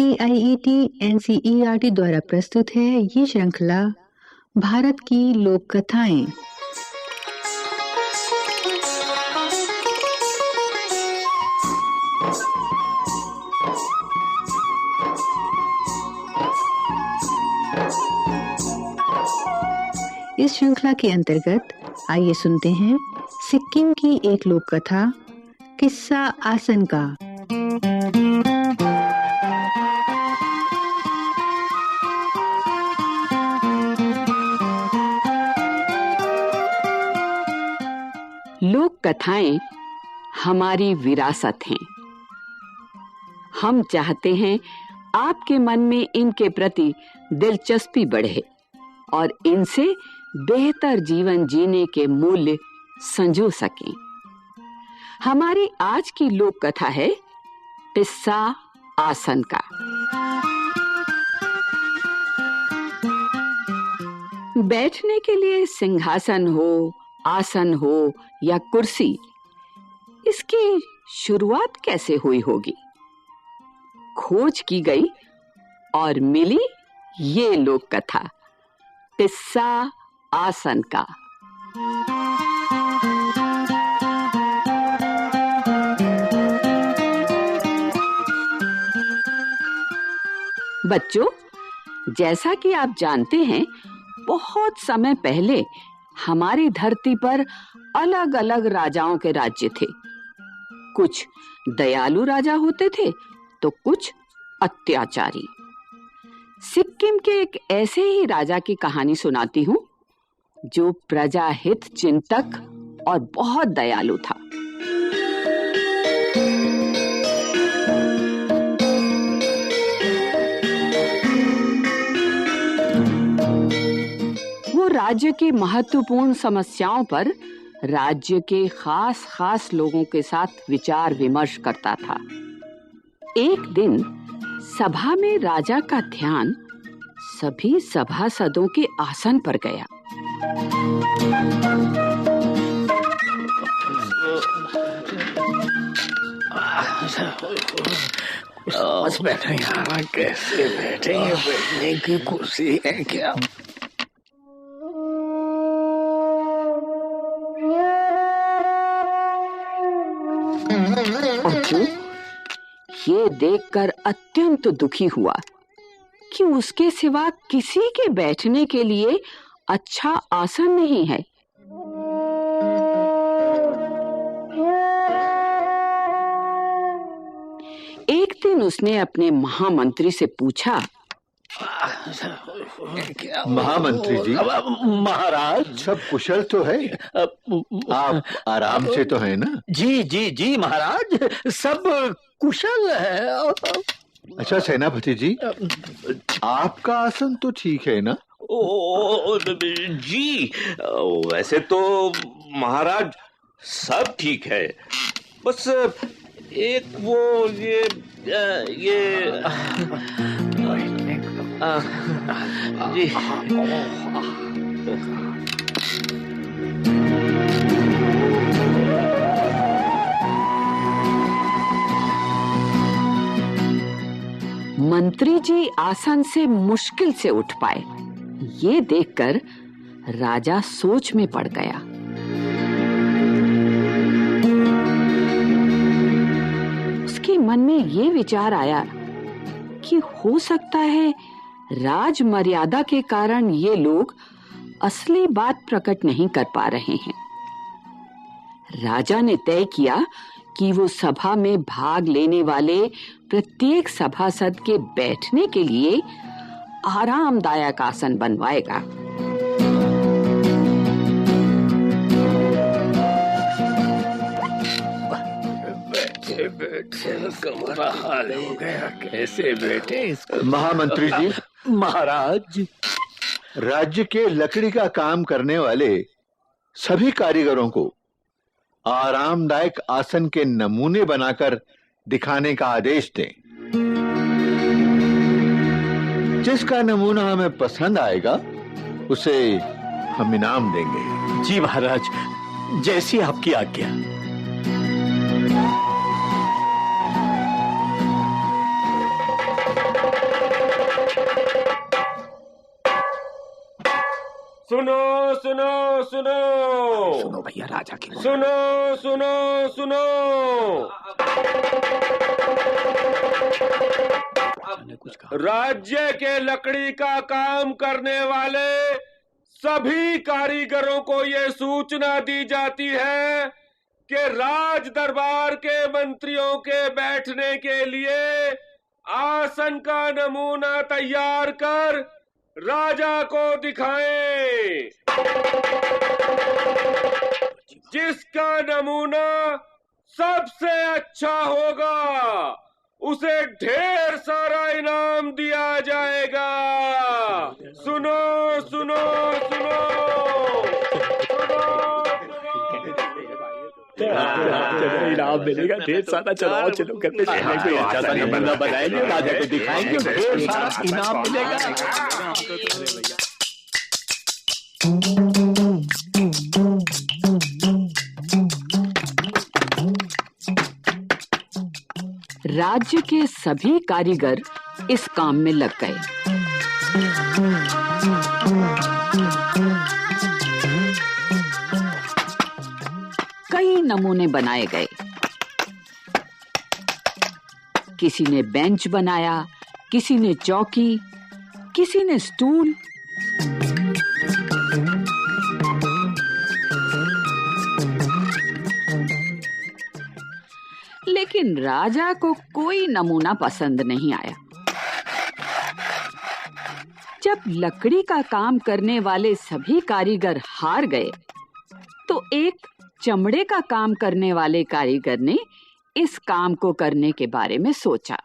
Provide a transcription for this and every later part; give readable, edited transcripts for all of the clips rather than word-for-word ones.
CIET NCERT द्वारा प्रस्तुत है ये श्रृंखला भारत की लोक कथाएं। इस श्रृंखला के अंतर्गत आइए सुनते हैं सिक्किम की एक लोक कथा, किस्सा आसन का। लोक कथाएं हमारी विरासत हैं। हम चाहते हैं आपके मन में इनके प्रति दिलचस्पी बढ़े और इनसे बेहतर जीवन जीने के मूल्य संजो सकें। हमारी आज की लोक कथा है किस्सा आसन का। बैठने के लिए सिंहासन हो, आसन हो या कुर्सी, इसकी शुरुआत कैसे हुई होगी? खोज की गई और मिली ये लोक कथा, किस्सा आसन का। बच्चों, जैसा कि आप जानते हैं, बहुत समय पहले हमारी धरती पर अलग-अलग राजाओं के राज्य थे। कुछ दयालु राजा होते थे तो कुछ अत्याचारी। सिक्किम के एक ऐसे ही राजा की कहानी सुनाती हूँ जो प्रजा हित चिंतक और बहुत दयालु था। वो राज्य की महत्वपूर्ण समस्याओं पर राज्य के खास लोगों के साथ विचार विमर्श करता था। एक दिन सभा में राजा का ध्यान सभी सभासदों के आसन पर गया। बस बैठे यहाँ, कैसे बैठेंगे? बैठने की कुर्सी है क्या? अर्जुन ये देखकर अत्यंत दुखी हुआ कि उसके सिवा किसी के बैठने के लिए अच्छा आसन नहीं है। एक दिन उसने अपने महामंत्री से पूछा, महामंत्री जी, महाराज, सब कुशल तो है? आप आराम से तो है ना? जी जी जी महाराज, सब कुशल है। अच्छा सेनापति जी, आपका आसन तो ठीक है ना? ओ जी, वैसे तो महाराज सब ठीक है, बस एक वो ये जी। मंत्री जी आसन से मुश्किल से उठ पाए। ये देखकर राजा सोच में पड़ गया। उसके मन में ये विचार आया कि हो सकता है राज मर्यादा के कारण ये लोग असली बात प्रकट नहीं कर पा रहे हैं। राजा ने तय किया कि वो सभा में भाग लेने वाले प्रत्येक सभासद के बैठने के लिए आरामदायक आसन बनवाएगा। बैठे कमरा हाल हो गया, कैसे बैठे इसको? महामंत्री जी, महाराज, राज्य के लकड़ी का काम करने वाले सभी कारीगरों को आरामदायक आसन के नमूने बनाकर दिखाने का आदेश दें। जिसका नमूना हमें पसंद आएगा उसे हम इनाम देंगे। जी महाराज, जैसी आपकी आज्ञा। सुनो सुनो सुनो सुनो भैया, राजा की सुनो सुनो सुनो। राज्य के लकड़ी का काम करने वाले सभी कारीगरों को ये सूचना दी जाती है कि राज दरबार के मंत्रियों के बैठने के लिए आसन का नमूना तैयार कर राजा को दिखाएं। जिसका नमूना सबसे अच्छा होगा उसे ढेर सारा इनाम दिया जाएगा। सुनो सुनो सुनो इनाम मिलेगा ढेर सारा। चलो चलो घर पे कोई अच्छा सा नमूना बनाएंगे, राजा को दिखाएंगे, ढेर सारा इनाम मिलेगा। राज्य के सभी कारीगर इस काम में लग गए। कई नमूने बनाए गए। किसी ने बेंच बनाया, किसी ने चौकी, किसी ने स्टूल। लेकिन राजा को कोई नमूना पसंद नहीं आया। जब लकड़ी का काम करने वाले सभी कारीगर हार गए, तो एक चमड़े का काम करने वाले कारीगर ने इस काम को करने के बारे में सोचा।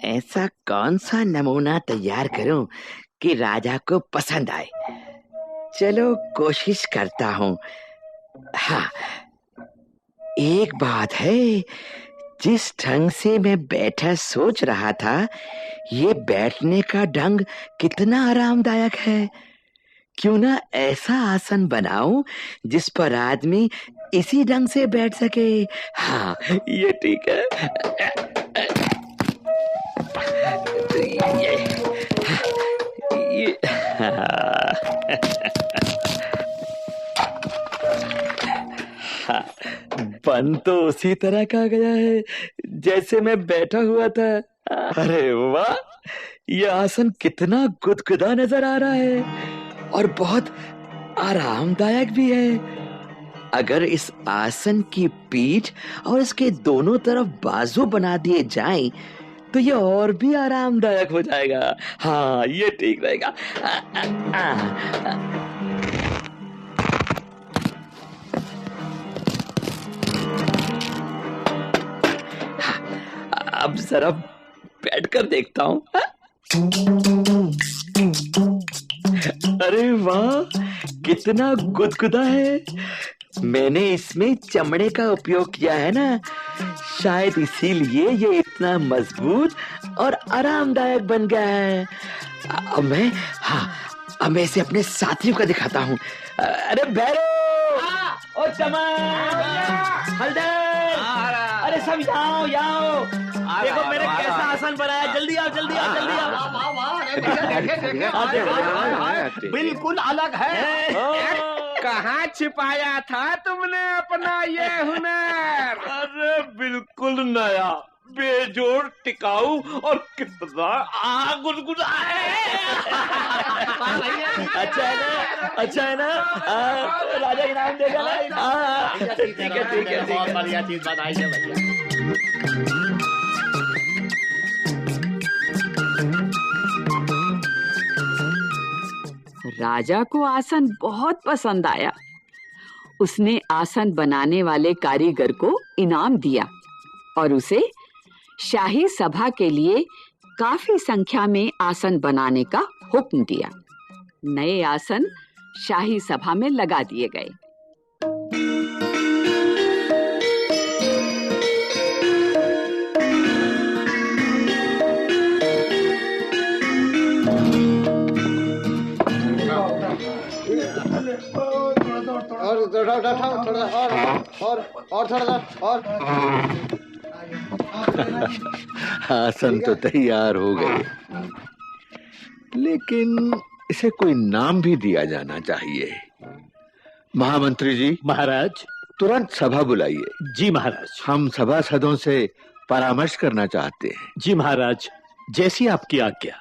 ऐसा कौन सा नमूना तैयार करूं कि राजा को पसंद आए। चलो कोशिश करता हूँ। हाँ, एक बात है, जिस ढंग से मैं बैठा सोच रहा था, ये बैठने का ढंग कितना आरामदायक है। क्यों ना ऐसा आसन बनाऊं जिस पर आदमी इसी ढंग से बैठ सके। हाँ, ये ठीक है। ये बन तो उसी तरह का गया है जैसे मैं बैठा हुआ था। अरे वाह, ये आसन कितना गुदगुदा नजर आ रहा है और बहुत आरामदायक भी है। अगर इस आसन की पीठ और इसके दोनों तरफ बाजू बना दिए जाएं, तो ये और भी आरामदायक हो जाएगा। हाँ, ये ठीक रहेगा। अब जरा बैठकर देखता हूँ। अरे वाह, कितना गुदगुदा है। मैंने इसमें चमड़े का उपयोग किया है ना, शायद इसीलिए ये इतना मजबूत और आरामदायक बन गया है। अब मैं इसे अपने साथियों को दिखाता हूँ। अरे भैरो, ओ चमन, हलदर, अरे सब यहाँ आओ। देखो मैंने कैसा आसन बनाया। जल्दी आओ, जल्दी आओ, जल्दी आओ। बिल्कुल अलग है। कहाँ छिपाया था तुमने अपना ये हुनर? अरे बिल्कुल नया, बेजोड़, टिकाऊ और कितना गुदगुदा है। अच्छा है ना, अच्छा है ना। राजा इनाम देगा ना। ठीक है, ठीक है, बहुत बढ़िया चीज बताई है भैया। राजा को आसन बहुत पसंद आया। उसने आसन बनाने वाले कारीगर को इनाम दिया और उसे शाही सभा के लिए काफी संख्या में आसन बनाने का हुक्म दिया। नए आसन शाही सभा में लगा दिए गए। और थोड़ा और आसन तो तैयार हो गए, लेकिन इसे कोई नाम भी दिया जाना चाहिए। महामंत्री जी। महाराज। तुरंत सभा बुलाइए। जी महाराज। हम सभासदों से परामर्श करना चाहते हैं। जी महाराज, जैसी आपकी आज्ञा।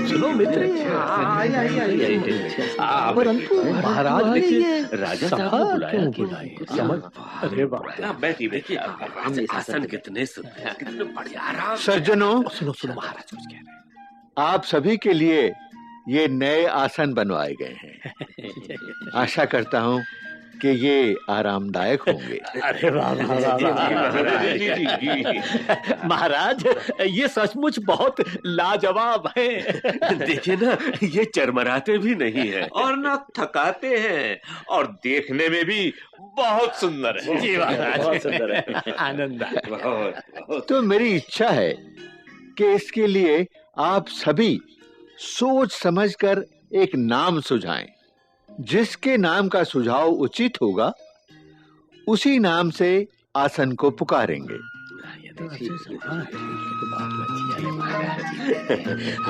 सुनो मित्र, परंतु महाराज ने राजा साहब को बुलाया। समझ। अरे वाह, बैठिए बैठिए। आसन कितने सुंदर, कितने बढ़िया आराम। सज्जनों, सुनो सुनो, महाराज कुछ कह रहे हैं। आप सभी के लिए ये नए आसन बनवाए गए हैं। आशा करता हूँ कि ये आरामदायक होंगे। अरे वाह महाराज, ये सचमुच बहुत लाजवाब है। देखिए ना, ये चरमराते भी नहीं है और ना थकाते हैं, और देखने में भी बहुत सुंदर है। जी महाराज, बहुत सुंदर है, आनंद। बहुत। तो मेरी इच्छा है कि इसके लिए आप सभी सोच समझकर एक नाम सुझाएं। जिसके नाम का सुझाव उचित होगा, उसी नाम से आसन को पुकारेंगे।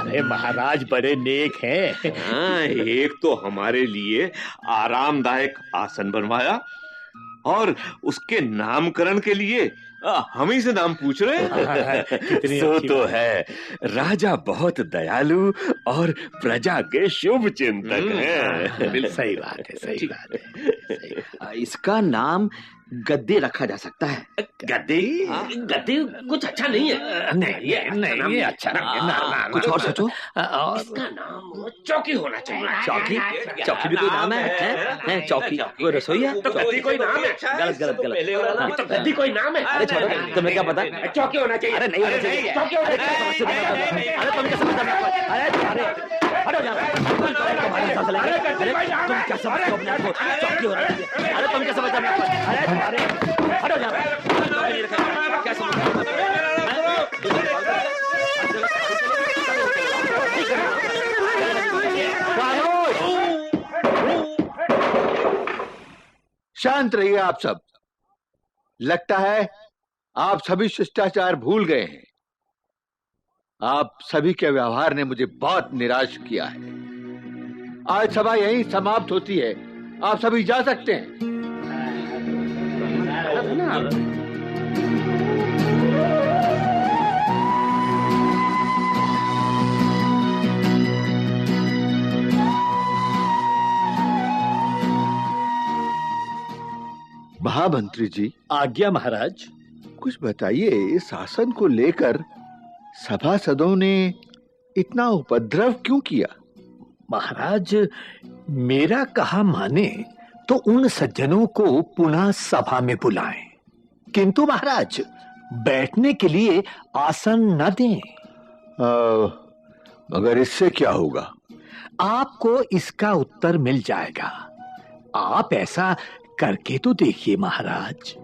अरे महाराज बड़े नेक हैं। हाँ, एक तो हमारे लिए आरामदायक आसन बनवाया, और उसके नामकरण के लिए हम ही से नाम पूछ रहे हैं। सो तो है, राजा बहुत दयालु और प्रजा के शुभ चिंतक हैं। सही बात है, सही बात है। इसका नाम गद्दी रखा जा सकता है। गद्दी? गद्दी कुछ अच्छा नहीं है। नहीं ये अच्छा नहीं है। कुछ और सोचो। इसका नाम चौकी होना चाहिए। चौकी? चौकी भी कोई नाम है? चौकी कोई रसोई है? तो गद्दी कोई नाम है? गलत गलत गलत। तो गद्दी कोई नाम है? अरे छोड़ो, तुम्हें क्या पता? चौकी होना चाहिए। अरे नहीं होना चाहिए। चौकी होना चाहिए। अरे तुम क्या समझते हो? अरे हटो यहाँ। तुम क्या समझते हो अपने आप को? चौकी होना चाहिए। अरे तुम क्या समझते हो? अरे हटो यहाँ। क्या समझते हो? शांत रहिए आप सब। लगता है आप सभी शिष्टाचार भूल गए हैं। आप सभी के व्यवहार ने मुझे बहुत निराश किया है। आज सभा यहीं समाप्त होती है। आप सभी जा सकते हैं। महामंत्री जी। आज्ञा महाराज। कुछ बताइए, इस शासन को लेकर सभासदों ने इतना उपद्रव क्यों किया? महाराज, मेरा कहा माने तो उन सज्जनों को पुनः सभा में बुलाएं, किंतु महाराज बैठने के लिए आसन न दें। मगर इससे क्या होगा? आपको इसका उत्तर मिल जाएगा। आप ऐसा करके तो देखिए महाराज।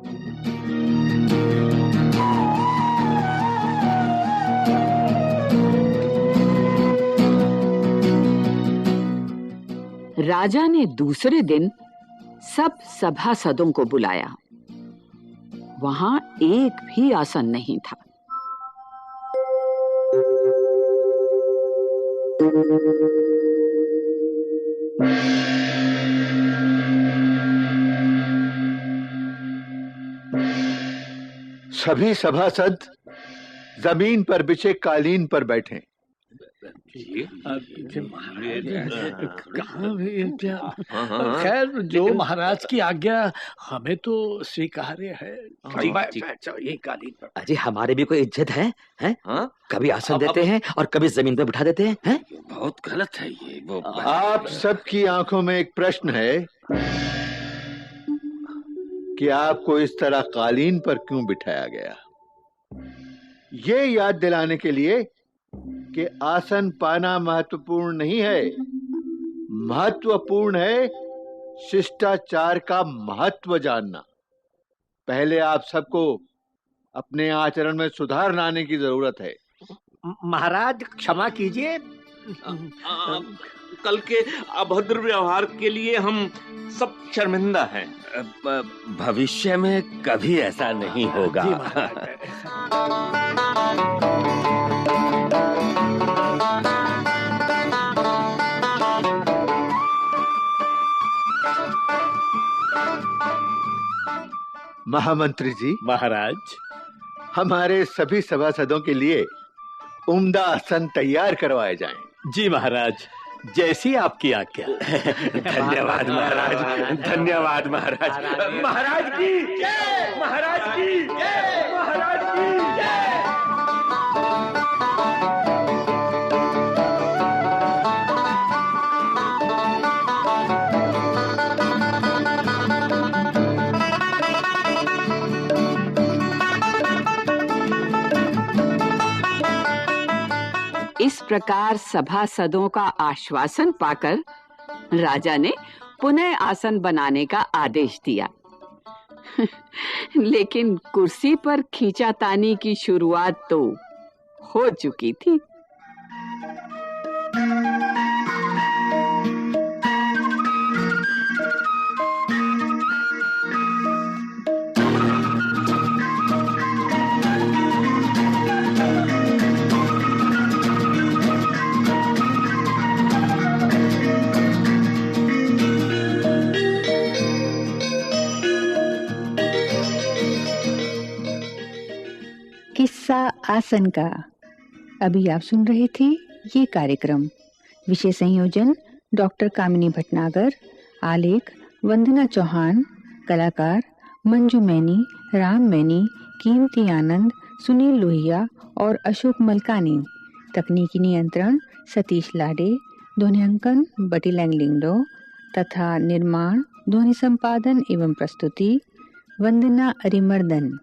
राजा ने दूसरे दिन सब सभासदों को बुलाया। वहां एक भी आसन नहीं था। सभी सभासद जमीन पर बिछे कालीन पर बैठे। खैर, जो महाराज की आज्ञा हमें तो स्वीकार्य है। ये कालीन पर। अजी, हमारे भी कोई इज्जत है? कभी आसन देते हैं और कभी जमीन पर बिठा देते हैं। बहुत गलत है ये। आप सबकी आंखों में एक प्रश्न है कि आपको इस तरह कालीन पर क्यों बिठाया गया। ये याद दिलाने के लिए कि आसन पाना महत्वपूर्ण नहीं है, महत्वपूर्ण है शिष्टाचार का महत्व जानना। पहले आप सबको अपने आचरण में सुधार लाने की जरूरत है। महाराज क्षमा कीजिए, कल के अभद्र व्यवहार के लिए हम सब शर्मिंदा हैं। भविष्य में कभी ऐसा नहीं होगा। महामंत्री जी, महाराज। हमारे सभी सभासदों के लिए उम्दा आसन तैयार करवाए जाएं। जी महाराज, जैसी आपकी आज्ञा। धन्यवाद महाराज, धन्यवाद महाराज। महाराज की जय, महाराज की जय, महाराज की जय। इस प्रकार सभासदों का आश्वासन पाकर राजा ने पुनः आसन बनाने का आदेश दिया। लेकिन कुर्सी पर खींचातानी की शुरुआत तो हो चुकी थी। किस्सा आसन का। अभी आप सुन रहे थे ये कार्यक्रम। विषय संयोजन डॉक्टर कामिनी भटनागर, आलेख वंदना चौहान, कलाकार मंजू मैनी, राम मैनी, कीमती आनंद, सुनील लोहिया और अशोक मलकानी। तकनीकी नियंत्रण सतीश लाडे, ध्वनियांकन बटी लैंगलिंगडो तथा निर्माण ध्वनि संपादन एवं प्रस्तुति वंदना अरिमर्दन।